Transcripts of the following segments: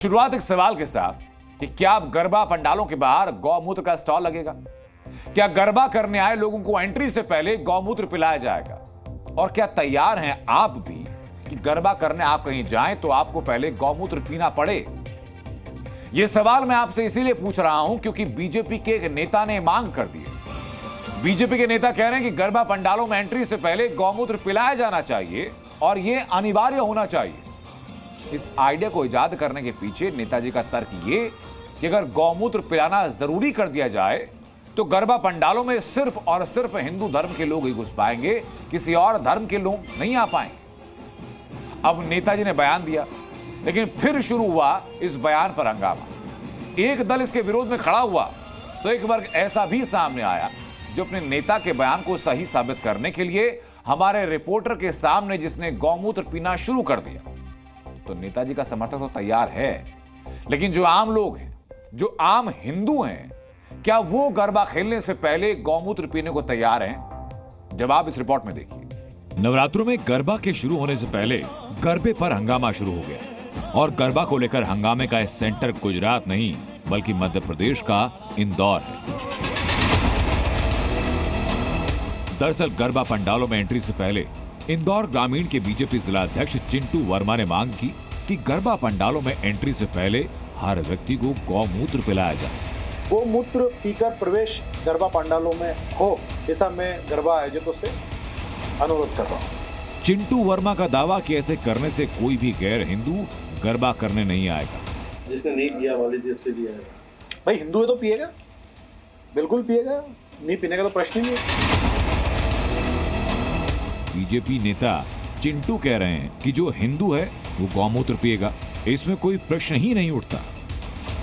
शुरुआत एक सवाल के साथ कि क्या अब गरबा पंडालों के बाहर गौमूत्र का स्टॉल लगेगा? क्या गरबा करने आए लोगों को एंट्री से पहले गौमूत्र पिलाया जाएगा? और क्या तैयार हैं आप भी कि गरबा करने आप कहीं जाएं तो आपको पहले गौमूत्र पीना पड़े? यह सवाल मैं आपसे इसीलिए पूछ रहा हूं क्योंकि बीजेपी के एक नेता ने मांग कर दी है। बीजेपी के नेता कह रहे हैं कि गरबा पंडालों में एंट्री से पहले गौमूत्र पिलाया जाना चाहिए और यह अनिवार्य होना चाहिए। इस आइडिया को इजाद करने के पीछे नेताजी का तर्क ये कि अगर गौमूत्र पिलाना जरूरी कर दिया जाए तो गरबा पंडालों में सिर्फ और सिर्फ हिंदू धर्म के लोग ही घुस पाएंगे, किसी और धर्म के लोग नहीं आ पाएंगे। अब नेताजी ने बयान दिया, लेकिन फिर शुरू हुआ इस बयान पर हंगामा। एक दल इसके विरोध में खड़ा हुआ तो एक वर्ग ऐसा भी सामने आया जो अपने नेता के बयान को सही साबित करने के लिए हमारे रिपोर्टर के सामने जिसने गौमूत्र पीना शुरू कर दिया। तो नेताजी का समर्थक तो तैयार है, लेकिन जो आम लोग हैं, जो आम हिंदू हैं, क्या वो गरबा खेलने से पहले गौमूत्र पीने को तैयार हैं? जवाब इस रिपोर्ट में देखिए। नवरात्रों में गरबा के शुरू होने से पहले गरबे पर हंगामा शुरू हो गया और गरबा को लेकर हंगामे का सेंटर गुजरात नहीं बल्कि मध्य प्रदेश का इंदौर है। दरअसल गरबा पंडालों में एंट्री से पहले इंदौर ग्रामीण के बीजेपी जिला अध्यक्ष चिंटू वर्मा ने मांग की कि गरबा पंडालों में एंट्री से पहले हर व्यक्ति को गौमूत्र पिलाया जाए। गौमूत्र पीकर प्रवेश गरबा पंडालों में हो, ऐसा मैं गरबा आयोजकों से अनुरोध कर रहा हूँ। चिंटू वर्मा का दावा कि ऐसे करने से कोई भी गैर हिंदू गरबा करने नहीं आएगा। जिसने नहीं पिया वाले जिसने दिया है, भाई हिंदू है तो पिएगा, बिल्कुल पिएगा, नहीं पीने का तो प्रश्न ही नहीं है। बीजेपी नेता चिंटू कह रहे हैं कि जो हिंदू है वो गौमूत्र पिएगा, इसमें कोई प्रश्न ही नहीं उठता।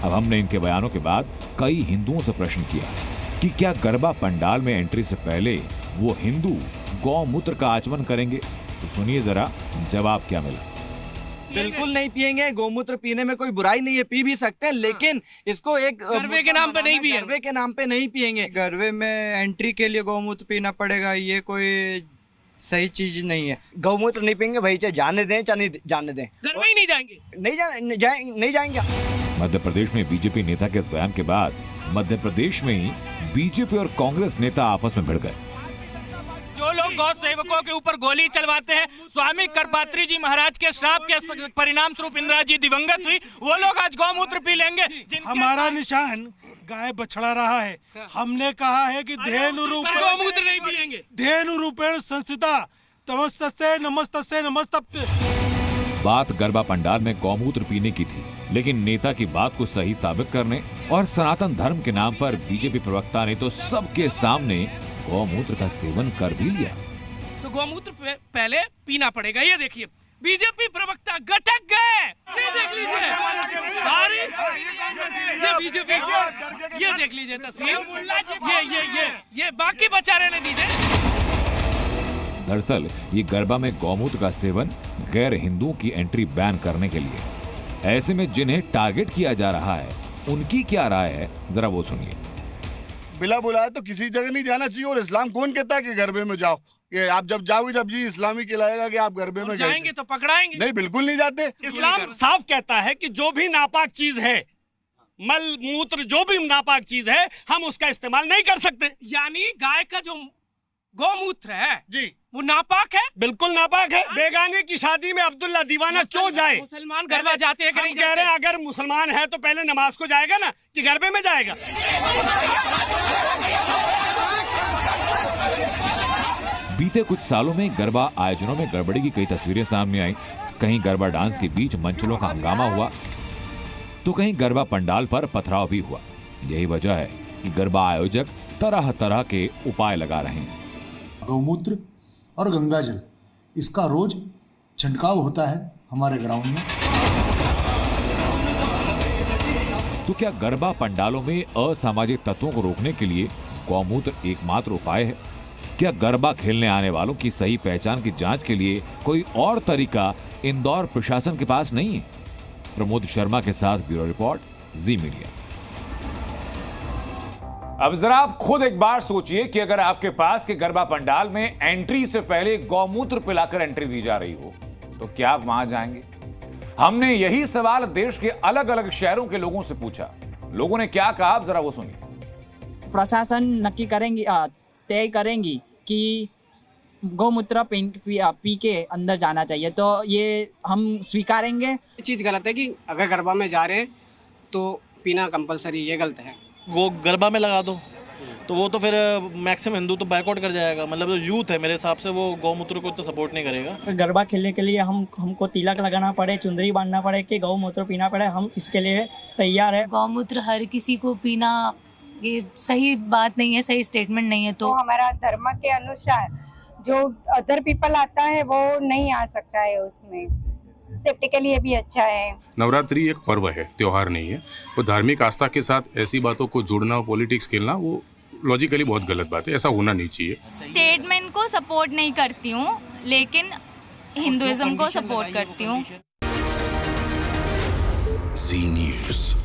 अब हमने इनके बयानों के बाद कई हिंदुओं से प्रश्न किया कि क्या गरबा पंडाल में एंट्री से पहले वो हिंदू गौमूत्र का आचमन करेंगे? तो सुनिए जरा जवाब क्या मिला। बिल्कुल नहीं पिएंगे। गौमूत्र पीने में कोई बुराई नहीं है, पी भी सकते हैं, लेकिन इसको एक गरबे के नाम पे नहीं पिएंगे। गरबे के नाम पे नहीं पिएंगे। गरबे में एंट्री के लिए गौमूत्र पीना पड़ेगा, ये कोई सही चीज नहीं है। गौमूत्र नहीं पिएंगे भाई, चाहे जाने दें चाहे नहीं जाने दें, गरबा ही नहीं जाएंगे। नहीं जाएंगे। मध्य प्रदेश में बीजेपी नेता के इस बयान के बाद मध्य प्रदेश में ही बीजेपी और कांग्रेस नेता आपस में भिड़ गए। जो लोग गौ सेवकों के ऊपर गोली चलवाते हैं, स्वामी करपात्री जी महाराज के श्राप के परिणाम स्वरूप इंदिरा जी दिवंगत हुई, वो लोग आज गौमूत्र पी लेंगे। हमारा निशान गाय बछड़ा रहा है। हमने कहा है कि गौमूत्र नहीं पिएंगे। धेनु रूपेण संस्थिता तमस्तस्यै नमस्तस्यै नमस्तप्ते। बात गरबा पंडाल में गौमूत्र पीने की थी, लेकिन नेता की बात को सही साबित करने और सनातन धर्म के नाम पर बीजेपी प्रवक्ता ने तो सबके सामने गौमूत्र का सेवन कर भी लिया। तो गौमूत्र पहले पीना पड़ेगा। ये देखिए बीजेपी प्रवक्ता गटक गए। ये देख लीजिए ये बीजेपी, ये देख लीजिए तस्वीर। ये बाकी बचा रहने दीजिए। दरअसल ये गरबा में गौमूत्र का सेवन गैर हिंदुओं की एंट्री बैन करने के लिए। ऐसे में जिन्हें टारगेट किया जा रहा है उनकी क्या राय है, जरा वो सुनिए। बिना बुलाए तो किसी जगह नहीं जाना चाहिए। और इस्लाम कौन कहता है कि गरबे में जाओ? ये आप जब जाओगे जब जी इस्लामी कहलाएगा कि आप गरबे में जाएंगे तो पकड़ाएंगे। नहीं, बिल्कुल नहीं जाते। इस्लाम साफ कहता है कि जो भी नापाक चीज है, मल मूत्र जो भी नापाक चीज है, हम उसका इस्तेमाल नहीं कर सकते। यानी गाय का जो गौमूत्र है जी वो नापाक है। बिल्कुल नापाक है। बेगाने की शादी में अब्दुल्ला दीवाना क्यों जाए? मुसलमान गरबा जाते हैं कि नहीं हम कह रहे हैं अगर मुसलमान है तो पहले नमाज को जाएगा ना, कि गरबे में जाएगा? बीते कुछ सालों में गरबा आयोजनों में गड़बड़ी की कई तस्वीरें सामने आई। कहीं गरबा डांस के बीच मंचलों का हंगामा हुआ तो कहीं गरबा पंडाल पर पथराव भी हुआ। यही वजह है कि गरबा आयोजक तरह तरह के उपाय लगा रहे हैं। गौमूत्र और गंगाजल, इसका रोज छिड़काव होता है हमारे ग्राउंड में। तो क्या गरबा पंडालों में असामाजिक तत्वों को रोकने के लिए गौमूत्र एकमात्र उपाय है? क्या गरबा खेलने आने वालों की सही पहचान की जांच के लिए कोई और तरीका इंदौर प्रशासन के पास नहीं है? प्रमोद शर्मा के साथ ब्यूरो रिपोर्ट, जी मीडिया। अब जरा आप खुद एक बार सोचिए कि अगर आपके पास के गरबा पंडाल में एंट्री से पहले गौमूत्र पिलाकर एंट्री दी जा रही हो तो क्या आप वहां जाएंगे? हमने यही सवाल देश के अलग अलग शहरों के लोगों से पूछा। लोगों ने क्या कहा, जरा वो सुनिए। प्रशासन नक्की करेंगी, तय करेंगी कि गौमूत्र पी के अंदर जाना चाहिए, तो ये हम स्वीकारेंगे। ये चीज़ गलत है कि अगर गरबा में जा रहे हैं तो पीना कंपलसरी, ये गलत है। वो गरबा में लगा दो तो वो तो फिर मैक्सिमम हिंदू तो बायकॉट कर जाएगा। मतलब जो यूथ है मेरे हिसाब से वो गौमूत्र को तो सपोर्ट नहीं करेगा। गरबा खेलने के लिए हमको तिलक लगाना पड़े, चुंदरी बांधना पड़े कि गौमूत्र पीना पड़े, हम इसके लिए तैयार है। गौमूत्र हर किसी को पीना ये सही बात नहीं है, सही स्टेटमेंट नहीं है। तो हमारा धर्म के अनुसार जो अदर पीपल आता है वो नहीं आ सकता है, उसमें सेफ्टी के लिए भी अच्छा है। नवरात्रि एक पर्व है, त्योहार नहीं है। वो धार्मिक आस्था के साथ ऐसी बातों को जोड़ना, पॉलिटिक्स खेलना, वो लॉजिकली बहुत गलत बात है। ऐसा होना नहीं चाहिए। स्टेटमेंट को सपोर्ट नहीं करती हूँ, लेकिन हिंदुइज्म को सपोर्ट करती हूँ। जी न्यूज़।